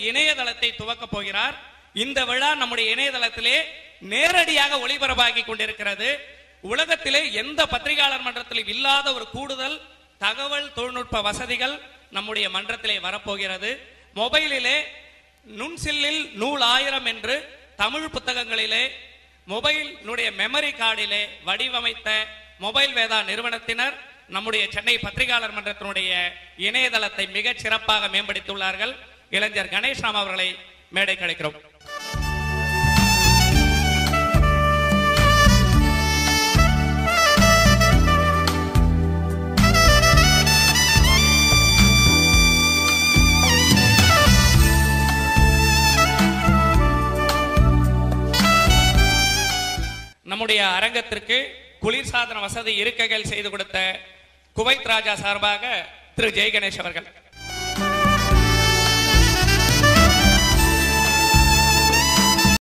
இணையதளத்தை துவக்க போகிறார். இந்த விழா நம்முடைய இணையதளத்திலே நேரடியாக ஒளிபரப்பாகி கொண்டிருக்கிறது. உலகத்திலே எந்த பத்திரிகையாளர் மன்றத்திலும் இல்லாத ஒரு கூடுதல் தகவல் தொழில்நுட்ப வசதிகள் நம்முடைய மன்றத்திலே வரப்போகிறது. மொபைலிலே நுண்சில்லில் நூல் 1000 என்று தமிழ் புத்தகங்களிலே மொபைலுடைய மெமரி கார்டிலே வடிவமைத்த மொபைல் வேதா நிறுவனத்தினர் நம்முடைய சென்னை பத்திரிகையாளர் மன்றத்தினுடைய இணையதளத்தை மிக சிறப்பாக மேம்படுத்தியுள்ளார்கள். இளைஞர் கணேஷ்ராம் அவர்களை மேடை கிடைக்கிறோம். நம்முடைய அரங்கத்திற்கு குளிர்சாதன வசதி இருக்கைகள் செய்து கொடுத்த குவைத் ராஜா சார்பாக திரு ஜெய் கணேஷ் அவர்கள்.